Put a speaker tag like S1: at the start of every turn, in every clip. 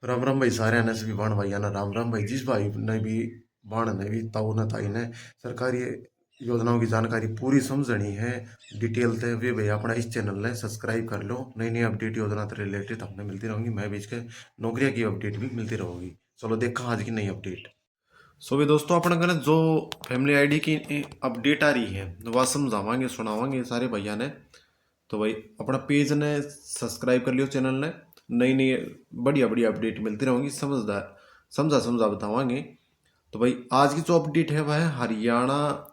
S1: राम राम भाई सारे ने सभी बाण भाई ना राम राम भाई जिस भाई ने भी बाण ने भी ताऊ ने ताई ने सरकारी योजनाओं की जानकारी पूरी समझनी है डिटेल से वे भाई अपना इस चैनल ने सब्सक्राइब कर लो। नई नई अपडेट योजना से रिलेटेड हमने मिलती रहेंगी। मैं बीच के नौकरियां की अपडेट भी मिलती रहेगी। चलो देखा आज की नई अपडेट। सो भी दोस्तों अपना कहना जो फैमिली आईडी की अपडेट आ रही है वह समझावांगे सुनावांगे सारे भैया ने। तो भाई अपना पेज ने सब्सक्राइब कर लियो चैनल ने। नई नई बढ़िया बढ़िया अपडेट मिलती रहेंगी समझदार समझा समझा बतावांगे। तो भाई आज की जो अपडेट है वह है हरियाणा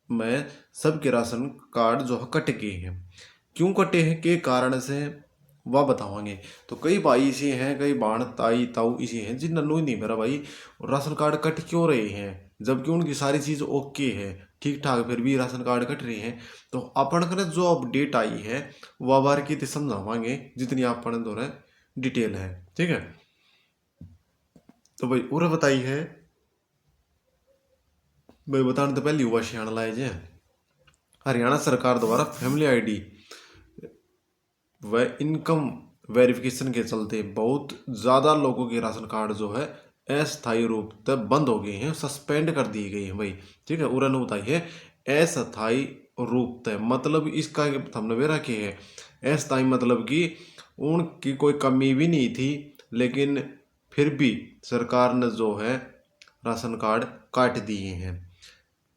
S1: में सबके राशन कार्ड जो है कट गए हैं। क्यों कटे हैं के कारण से वह बतावांगे। तो कई भाई इसे हैं कई बाण ताई ताऊ इसे हैं जिन नन्नू ही नहीं मेरा भाई राशन कार्ड कट क्यों रहे हैं जबकि उनकी सारी चीज़ ओके है ठीक ठाक फिर भी राशन कार्ड कट रहे हैं। तो अपन ने जो अपडेट आई है वह बार की समझावांगे जितनी अपन दो डिटेल है। ठीक है तो भाई और बताई है भाई बताने तो पहले हुआ सियाण लाए जे हरियाणा सरकार द्वारा फैमिली आईडी व इनकम वेरिफिकेशन के चलते बहुत ज़्यादा लोगों के राशन कार्ड जो है अस्थायी रूप से बंद हो गए हैं सस्पेंड कर दिए गए हैं भाई। ठीक है उन्होंने बताइए अस्थायी रूप से मतलब इसका हमने वे रखे है अस्थायी मतलब कि उनकी कोई कमी भी नहीं थी लेकिन फिर भी सरकार ने जो है राशन कार्ड काट दिए हैं।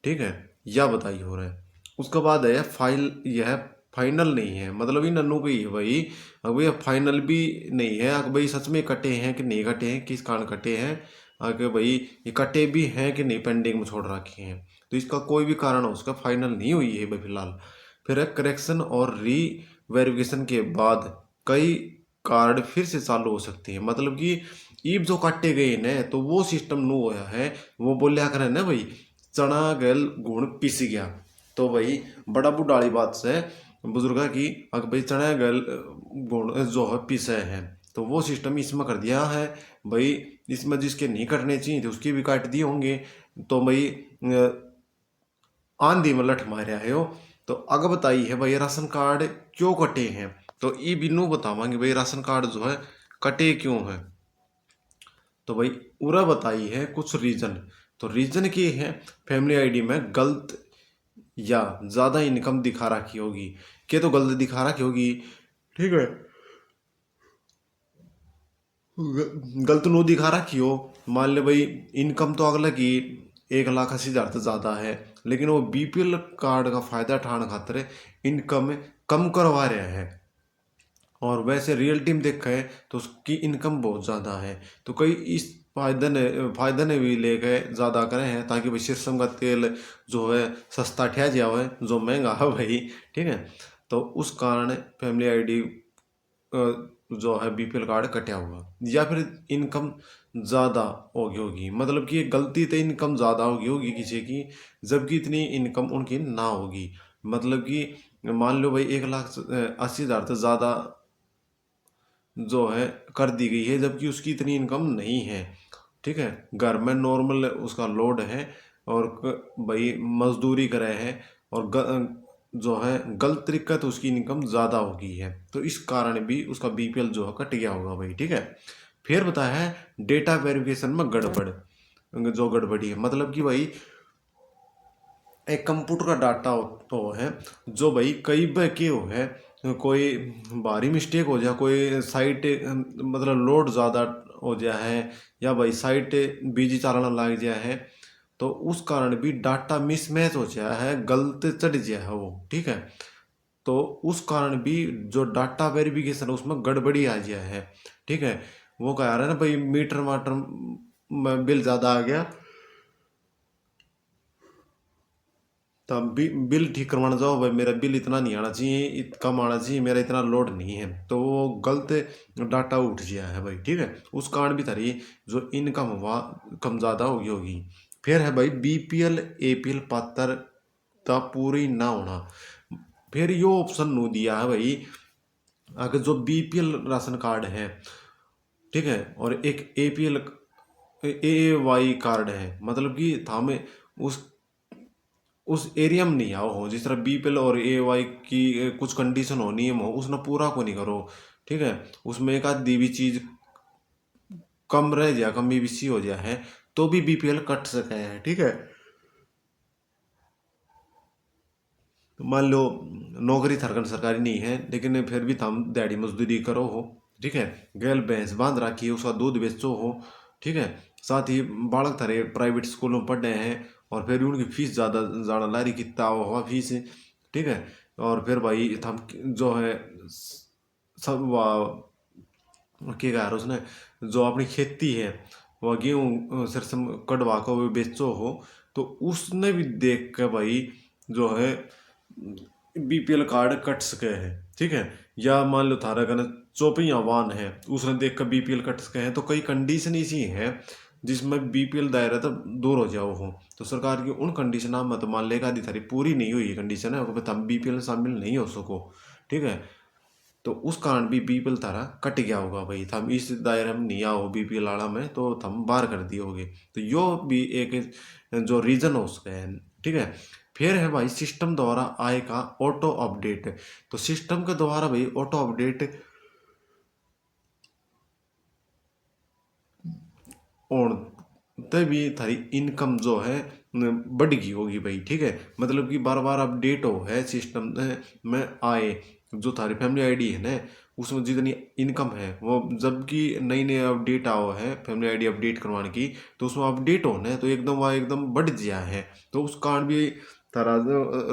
S1: ठीक है या बताइए हो रहा है। उसके बाद है फाइल यह फाइनल नहीं है मतलब ये नन्नू की है भाई। अब भैया फाइनल भी नहीं है अगर भाई सच में कटे हैं कि नहीं कटे हैं किस कारण कटे हैं अगर भाई ये कटे भी हैं कि नहीं पेंडिंग में छोड़ रखे हैं। तो इसका कोई भी कारण हो उसका फाइनल नहीं हुई है भाई फिलहाल। फिर है करेक्शन और री वेरिफिकेशन के बाद कई कार्ड फिर से चालू हो सकते हैं मतलब कि ईब जो काटे गए ना तो वो सिस्टम नु होया है। वो बोलिया करे ना भाई चना गल गुण पिस गया। तो भाई बड़ा बुढ़ाड़ी बात से बुजुर्गा की अगर भाई चना गल गुण जो है पिसे है तो वो सिस्टम इसमें कर दिया है भाई। इसमें जिसके नहीं कटने चाहिए थे उसके भी काट दिए होंगे। तो भाई आंधी में लठ मारा है हो। तो अगर बताई है भाई राशन कार्ड क्यों कटे हैं। तो ये बिनू बतावांगे भाई राशन कार्ड जो है कटे क्यों है। तो भाई उरा बताई है कुछ रीजन। तो रीजन की है फैमिली आईडी में गलत या ज़्यादा इनकम दिखा रखी होगी कि तो गलत दिखा रखी होगी। ठीक है गलत नो दिखा रखी हो। मान ले भाई इनकम तो अगला की 1,80,000 से ज़्यादा है लेकिन वो बीपीएल कार्ड का फ़ायदा उठाने खातिर इनकम कम करवा रहा है। और वैसे रियल टीम देखा है तो उसकी इनकम बहुत ज़्यादा है। तो कई इस फायदे ने भी लेके ज़्यादा करे हैं ताकि भाई सरसों का तेल जो है सस्ता ठह जाए जो महंगा है भाई। ठीक है तो उस कारण फैमिली आईडी जो है बीपीएल कार्ड कटा हुआ या फिर इनकम ज़्यादा होगी मतलब कि गलती से इनकम ज़्यादा होगी किसी की जबकि इतनी इनकम उनकी ना होगी। मतलब कि मान लो भाई 1,80,000 से ज़्यादा जो है कर दी गई है जबकि उसकी इतनी इनकम नहीं है। ठीक है घर में नॉर्मल उसका लोड है और भाई मजदूरी करे है और जो है गलत तरीका तो उसकी इनकम ज़्यादा होगी है तो इस कारण भी उसका बीपीएल जो है कट गया होगा भाई। ठीक है फिर बताया है डेटा वेरिफिकेशन में गड़बड़ जो गड़बड़ी है मतलब कि भाई एक कंप्यूटर का डाटा तो है जो भाई कई बार के हो है कोई भारी मिस्टेक हो जाए कोई साइट मतलब लोड ज़्यादा हो जाए है या भाई साइट बिजी चलाना लग जाए है तो उस कारण भी डाटा मिसमैच हो जाए है गलत चढ़ जाए है वो। ठीक है तो उस कारण भी जो डाटा वेरिफिकेशन है उसमें गड़बड़ी आ जाए है। ठीक है वो कह रहा है ना भाई मीटर वाटर में बिल ज़्यादा आ गया तो बिल ठीक करवाना जाओ भाई मेरा बिल इतना नहीं आना चाहिए कम आना चाहिए मेरा इतना लोड नहीं है तो वो गलत डाटा उठ गया है भाई। ठीक है उस कारण भी तारी जो इनकम हुआ कम ज़्यादा होगी। फिर है भाई बीपीएल एपीएल पात्रता पूरी ना होना। फिर यो ऑप्शन नो दिया है भाई अगर जो बीपीएल राशन कार्ड है ठीक है और एक एपीएल एवाई कार्ड है मतलब कि थामे उस उस एरिया में नहीं आओ हो जिस तरह बीपीएल और ए वाई की कुछ कंडीशन हो नियम हो उसने पूरा को नहीं करो। ठीक है उसमें एक आधी भी चीज़ कम रह जाए, कमी बेसी हो जाए है तो भी बीपीएल कट सके है। ठीक है, तो मान लो नौकरी थरकन सरकारी नहीं है लेकिन फिर भी थम दिहाड़ी मजदूरी करो हो। ठीक है, गैल भैंस बांध रखी है उसका दूध बेचो हो। ठीक है, साथ ही बालक थारे प्राइवेट स्कूलों में पढ़ रहे हैं और फिर भी उनकी फीस ज़्यादा ज़्यादा लारी कितना हुआ फीस है। ठीक है, और फिर भाई थम जो है सब क्या कह रहा उसने, जो अपनी खेती है वह गेहूँ सरसम कटवा कर वो बेचो हो तो उसने भी देख के भाई जो है बीपीएल कार्ड कट सके है। ठीक है, या मान लो थारा कहना चौपहिया वाहन है उसने देख कर बीपीएल कट सके हैं, तो कई कंडीशन ऐसी है जिसमें बीपीएल दायरा तब दूर हो जाओ हो। तो सरकार की उन कंडीशन में तो मान लेगा आदि थारी पूरी नहीं हुई कंडीशन है हम बीपीएल में शामिल नहीं हो सको। ठीक है, तो उस कारण भी बीपीएल तारा कट गया होगा भाई, थम इस दायरे में नहीं आओ बीपीएल आला में तो थम बाहर कर दिए होगे। तो यो भी एक जो रीजन हो उसका है। ठीक है, फिर है भाई सिस्टम द्वारा आएगा ऑटो अपडेट। तो सिस्टम के द्वारा भाई ऑटो अपडेट और तभी थारी इनकम जो है बढ़ गई होगी भाई। ठीक है, मतलब कि बार बार अपडेट हो है सिस्टम में आए जो थारी फैमिली आईडी है ना उसमें जितनी इनकम है वो जबकि नई नई अपडेट आओ है फैमिली आईडी अपडेट करवाने की तो उसमें अपडेट होना है तो एकदम वह एकदम बढ़ गया है। तो उस कारण भी तारा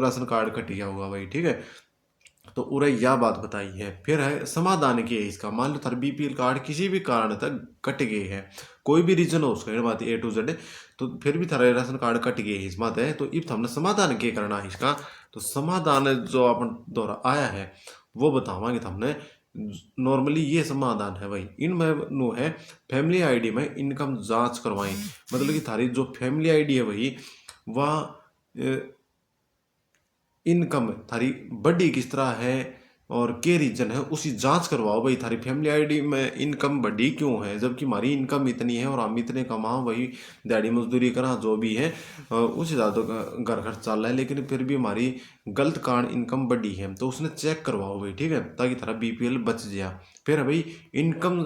S1: राशन कार्ड कट गया होगा भाई। ठीक है, तो उरे यह बात बताई है। फिर है समाधान की है इसका, मान लो थारा बीपीएल कार्ड किसी भी कारण तक कट गए हैं, कोई भी रीजन हो उसका बात ए टू जेड, तो फिर भी थारा राशन कार्ड कट गए इस बात है। तो इब हमने समाधान के करना है इसका, तो समाधान जो अपन द्वारा आया है वो बतावांगे हमने। नॉर्मली ये समाधान है भाई, इनमें नो है फैमिली आईडी में इनकम जांच करवाएं। मतलब कि थारी जो फैमिली आईडी है भाई वह इनकम थारी बड़ी किस तरह है और के रीजन है उसकी जांच करवाओ भाई। थारी फैमिली आईडी में इनकम बड़ी क्यों है जबकि हमारी इनकम इतनी है और हम इतने कमाओ भाई, दिहाड़ी मजदूरी करा जो भी है उस हिसाब से घर खर्च चल रहा है, लेकिन फिर भी हमारी गलत कारण इनकम बड़ी है तो उसने चेक करवाओ भाई। ठीक है, ताकि थारा बीपीएल बच जाए। फिर है भाई इनकम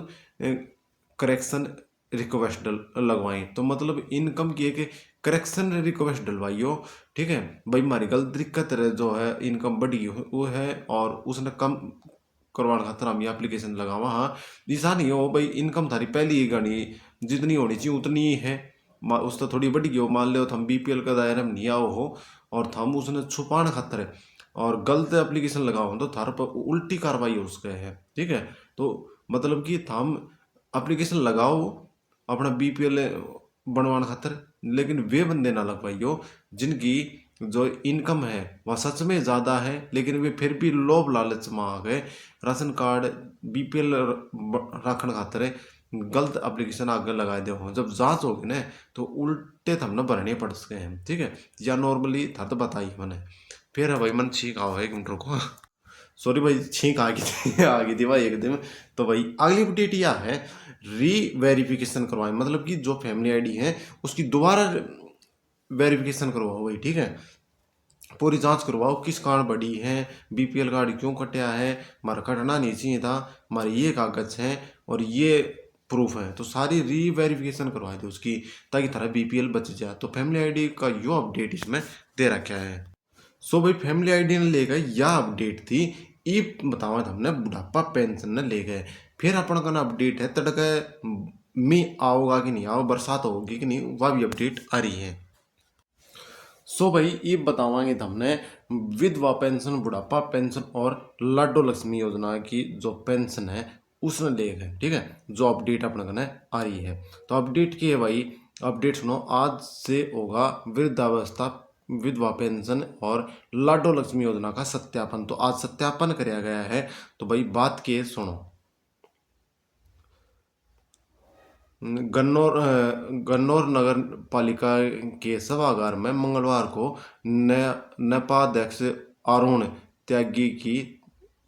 S1: करेक्शन रिक्वेस्ट लगवाएं, तो मतलब इनकम की एक करेक्शन रिक्वेस्ट डलवाइयो। ठीक है भाई, हमारी गलत दिक्कत जो है इनकम बढ़ी वो है और उसने कम करवाने खातर हम ये एप्लीकेशन लगावा। हाँ, ऐसा नहीं हो भाई इनकम थारी पहली ही गणी जितनी होनी चाहिए उतनी ही है, उस तो थोड़ी बढ़ी हो। मान लो थम बीपीएल का दायरा में नहीं आओ हो और थम उसने छुपाने खातर और गलत एप्लीकेशन लगाओ तो थार पर उल्टी कार्रवाई हो उसके है। ठीक है, तो मतलब कि थम एप्लीकेशन लगाओ अपना बीपीएल बनवाने खातर, लेकिन वे बंदे ना लग पाइयो जिनकी जो इनकम है वह सच में ज़्यादा है लेकिन वे फिर भी लोभ लालच में आ गए राशन कार्ड बीपीएल रखने खातर गलत एप्लीकेशन आगे लगा दे हो। जब जांच होगी ना तो उल्टे थमने भरने पड़ सके हैं। ठीक है, या नॉर्मली था तो बताई मैंने। फिर है भाई मन छींक आओ है एक मिनट रुको सॉरी भाई छींक आ गई थी आ गई थी भाई एकदम। तो भाई अगली अपडेट यह है री वेरिफिकेशन करवाएं, मतलब कि जो फैमिली आईडी है उसकी दोबारा वेरिफिकेशन करवाओ भाई। ठीक है, पूरी जांच करवाओ किस कारण बढ़ी है, बीपीएल कार्ड क्यों कटा है, हमारा कटना नहीं चाहिए था, हमारे ये कागज हैं और ये प्रूफ है, तो सारी री वेरिफिकेशन करवा दो उसकी ताकि थारा बीपीएल बच जाए। तो फैमिली आईडी का यो अपडेट इसमें दे रखा है। सो भाई फैमिली आईडी ने ले गए यह अपडेट थी। ये बतावा हमने बुढ़ापा पेंशन ने ले गए। फिर अपन का अपडेट है तड़के में आओगा कि नहीं आओ, बरसात होगी कि नहीं, वह भी अपडेट आ रही है। सो भाई ये बतावांगे हमने विधवा पेंशन, बुढ़ापा पेंशन और लाडो लक्ष्मी योजना की जो पेंशन है उसने ले गए। ठीक है, जो अपडेट अपने कने आ रही है। तो अपडेट की है भाई, अपडेट सुनो। आज से होगा वृद्धावस्था विधवा पेंशन और लाडो लक्ष्मी योजना का सत्यापन। तो आज सत्यापन कराया गया है। तो भाई बात के सुनो। गन्नौर नगर पालिका के सभागार में मंगलवार को नपाध्यक्ष अरुण त्यागी की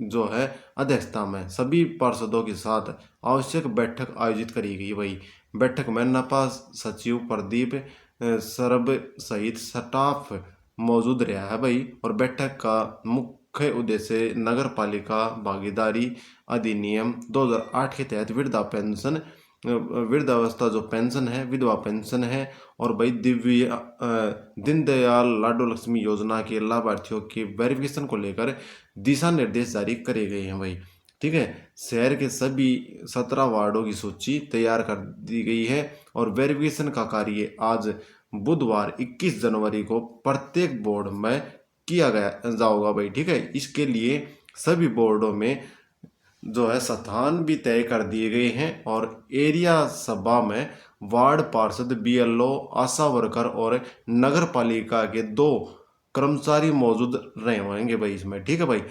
S1: जो है अध्यक्षता में सभी पार्षदों के साथ आवश्यक बैठक आयोजित करी गई। वही बैठक में नपा सचिव प्रदीप सरब सहित स्टाफ मौजूद रहा है भाई। और बैठक का मुख्य उद्देश्य नगर पालिका भागीदारी अधिनियम 2008 के तहत वृद्धा पेंशन वृद्धावस्था जो पेंशन है, विधवा पेंशन है, और भाई दिव्य दीनदयाल लाडो लक्ष्मी योजना के लाभार्थियों के वेरिफिकेशन को लेकर दिशा निर्देश जारी करे गए हैं भाई। ठीक है, शहर के सभी 17 वार्डों की सूची तैयार कर दी गई है और वेरिफिकेशन का कार्य आज बुधवार 21 जनवरी को प्रत्येक बोर्ड में किया गया जाओगा भाई। ठीक है, इसके लिए सभी बोर्डों में जो है स्थान भी तय कर दिए गए हैं और एरिया सभा में वार्ड पार्षद, बीएलओ, आशा वर्कर और नगर पालिका के 2 कर्मचारी मौजूद रहे होंगे भाई इसमें। ठीक है भाई।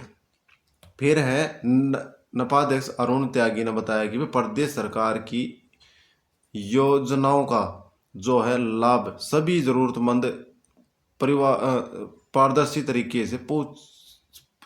S1: फिर है नपाध्यक्ष अरुण त्यागी ने बताया कि प्रदेश सरकार की योजनाओं का जो है लाभ सभी जरूरतमंद परिवार पारदर्शी तरीके से पहुंच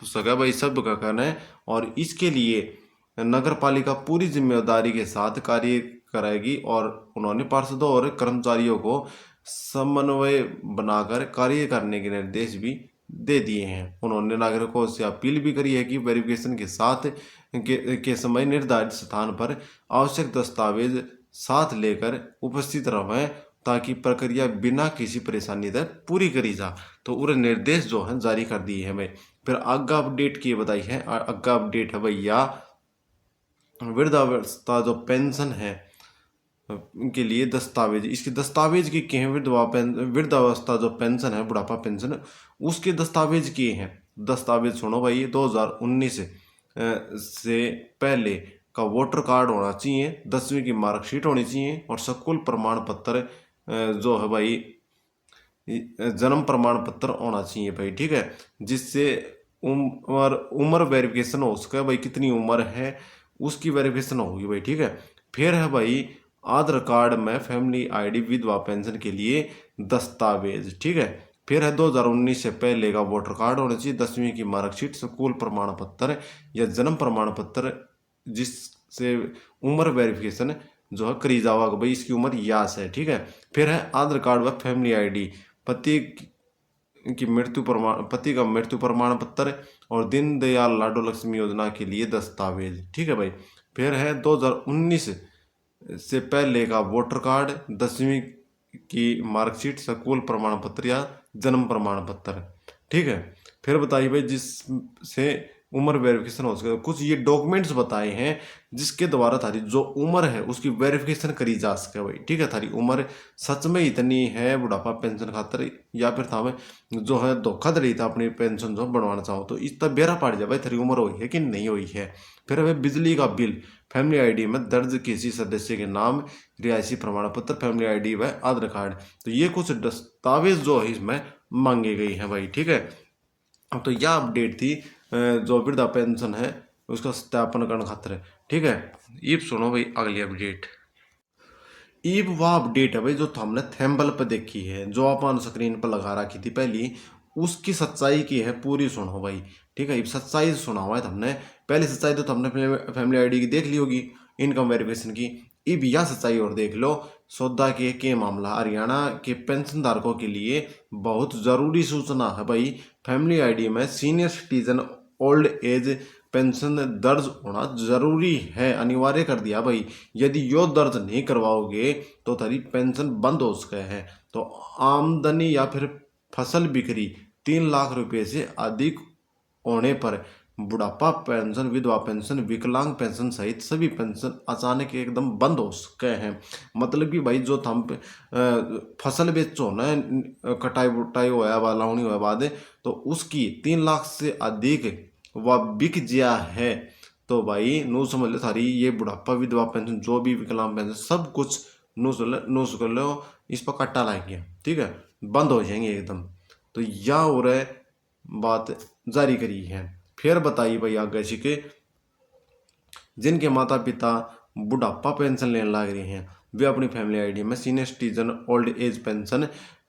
S1: सके भाई, सब का कहना है। और इसके लिए नगर पालिका पूरी जिम्मेदारी के साथ कार्य करेगी और उन्होंने पार्षदों और कर्मचारियों को समन्वय बनाकर कार्य करने के निर्देश भी दे दिए हैं। उन्होंने नागरिकों से अपील भी करी है कि वेरिफिकेशन के साथ के समय निर्धारित स्थान पर आवश्यक दस्तावेज साथ लेकर उपस्थित रहें ताकि प्रक्रिया बिना किसी परेशानी तक पूरी करी जा। तो पूरे निर्देश जो है जारी कर दिए हैं भाई। फिर आगे अपडेट की बताई है, आगे अपडेट है भैया वृद्धावस्था जो पेंशन है के लिए दस्तावेज, इसके दस्तावेज की क्या है, वृद्धावस्था जो पेंशन है, बुढ़ापा पेंशन, उसके दस्तावेज किए हैं। दस्तावेज सुनो भाई, 2019 से पहले का वोटर कार्ड होना चाहिए, 10वीं की मार्कशीट होनी चाहिए और स्कूल प्रमाण पत्र जो है भाई जन्म प्रमाण पत्र होना चाहिए भाई। ठीक है, जिससे उम्र वेरिफिकेशन हो सके भाई, कितनी उम्र है उसकी वेरिफिकेशन होगी भाई। ठीक है, फिर है भाई आधार कार्ड में फैमिली आईडी, विधवा पेंशन के लिए दस्तावेज। ठीक है, फिर है 2019 से पहले का वोटर कार्ड होना चाहिए, 10वीं की मार्कशीट, स्कूल प्रमाण पत्र या जन्म प्रमाण पत्र जिससे उम्र वेरिफिकेशन जो है करी जाओगा भाई, इसकी उम्र यास है। ठीक है, फिर है आधार कार्ड व फैमिली आईडी, पति का मृत्यु प्रमाण पत्र और दीनदयाल लाडो लक्ष्मी योजना के लिए दस्तावेज। ठीक है भाई, फिर है 2019 से पहले का वोटर कार्ड, 10वीं की मार्कशीट, स्कूल प्रमाण पत्र या जन्म प्रमाण पत्र। ठीक है, फिर बताइए भाई जिससे उम्र वेरिफिकेशन हो सके, कुछ ये डॉक्यूमेंट्स बताए हैं जिसके द्वारा थारी जो उम्र है उसकी वेरिफिकेशन करी जा सके भाई। ठीक है, थारी उम्र सच में इतनी है बुढ़ापा पेंशन खातर या फिर था जो है धोखाधड़ी था अपनी पेंशन जो बनवाना चाहो तो इस तब बेरा पड़ जाए भाई थारी उम्र हुई है कि नहीं हुई है। फिर हमें बिजली का बिल, फैमिली आईडी में दर्ज किसी सदस्य के नाम, रिहायशी प्रमाण पत्र, फैमिली आईडी व आधार कार्ड। तो ये कुछ दस्तावेज जो है इसमें मांगे गई हैं भाई। ठीक है, तो यह अपडेट थी जो वृद्धा पेंशन है उसका सत्यापन करने खातिर। ठीक है, ये सुनो भाई अगली अपडेट। ये वह अपडेट है भाई जो हमने थैम्बल पर देखी है, जो अपन स्क्रीन पर लगा रखी थी पहली, उसकी सच्चाई की है पूरी सुनो भाई। ठीक है, ये सच्चाई सुना हुआ है हमने। पहली सच्चाई तो हमने फैमिली आईडी की देख ली होगी, इनकम वेरिफिकेशन की। अब यह सच्चाई और देख लो, सौदा के मामला हरियाणा के पेंशन धारकों के लिए बहुत ज़रूरी सूचना है भाई। फैमिली आईडी में senior citizen old age pension दर्ज होना जरूरी है, अनिवार्य कर दिया भाई। यदि यो दर्ज नहीं करवाओगे तो तेरी पेंशन बंद हो सके है। तो आमदनी या फिर फसल बिक्री 3 लाख रुपए से अधिक होने पर बुढ़ापा पेंशन, विधवा पेंशन, विकलांग पेंशन सहित सभी पेंशन अचानक एकदम बंद हो सके हैं। मतलब कि भाई जो थम फसल बेचो ना, कटाई बुटाई होया बाद, लावनी होया बाद, तो उसकी 3 लाख से अधिक वह बिक जिया है तो भाई नू समझ लो सारी ये बुढ़ापा, विधवा पेंशन, जो भी विकलांग पेंशन, सब कुछ नू समझ लो इस पर कट्टा लाएंगे। ठीक है, बंद हो जाएंगे एकदम। तो यह और बात जारी करी है। फिर बताइए भाई आगे के जिनके माता पिता बुढ़ापा पेंशन लेने लग रहे हैं वे अपनी फैमिली आईडी में senior citizen old age pension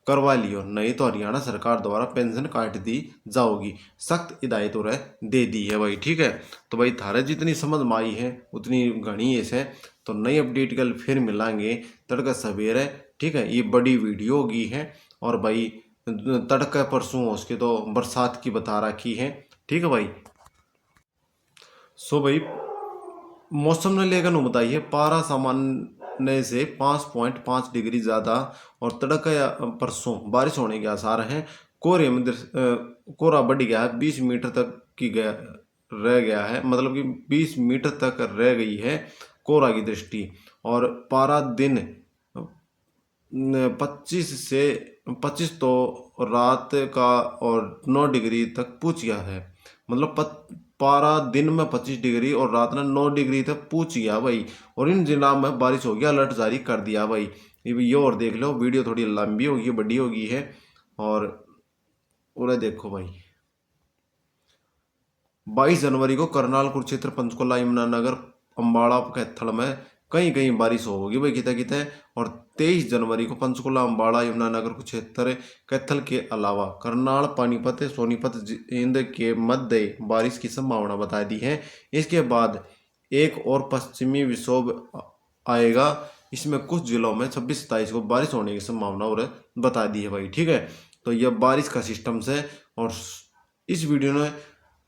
S1: करवा लियो, नहीं तो हरियाणा सरकार द्वारा पेंशन काट दी जाओगी। सख्त हिदायत और दे दी है भाई। ठीक है, तो भाई थारे जितनी समझ में आई है उतनी घनी ऐसे। तो नई अपडेट कल फिर मिलांगे तड़का सवेरे। ठीक है, ये बड़ी वीडियो होगी है और भाई तड़का परसों उसके तो बरसात की बता रखी है। ठीक है भाई, सो भाई मौसम ने लेकर बताइए पारा सामान्य ने से 5.5 डिग्री ज़्यादा और तड़का या परसों बारिश होने के आसार हैं। कोहरे में कोहरा बढ़ गया है, 20 मीटर तक की गया रह गया है, मतलब कि 20 मीटर तक रह गई है कोहरा की दृष्टि। और पारा दिन 25 तो रात का और 9 डिग्री तक पहुंच गया है। मतलब पारा दिन में 25 डिग्री और रात में 9 डिग्री तक पहुंच गया भाई। और इन जिलों में बारिश हो गया, अलर्ट जारी कर दिया भाई। ये और देख लो, वीडियो थोड़ी लंबी होगी, बड़ी होगी है। और उन्हें देखो भाई, 22 जनवरी को करनाल, कुरुक्षेत्र, पंचकुला, यमुनानगर, अम्बाड़ा, कैथल में कहीं कहीं बारिश होगी भाई, कितने कितने। और 23 जनवरी को पंचकुला, अम्बाड़ा, यमुनानगर, कुरुक्षेत्र, कैथल के अलावा करनाल, पानीपत, सोनीपत जिंद के मध्य बारिश की संभावना बता दी है। इसके बाद एक और पश्चिमी विक्षोभ आएगा, इसमें कुछ जिलों में 26-27 को बारिश होने की संभावना और बता दी है भाई। ठीक है, तो यह बारिश का सिस्टम से। और इस वीडियो ने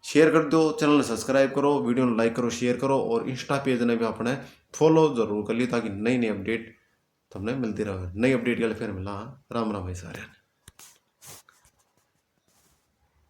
S1: शेयर कर दो, चैनल सब्सक्राइब करो, वीडियो में लाइक करो, शेयर करो, और इंस्टा पेज ने भी अपने फॉलो जरूर कर लियो, ताकि नई नई अपडेट तुमने मिलती रहे। नई अपडेट के लिए फिर मिला। राम राम भाई सारे।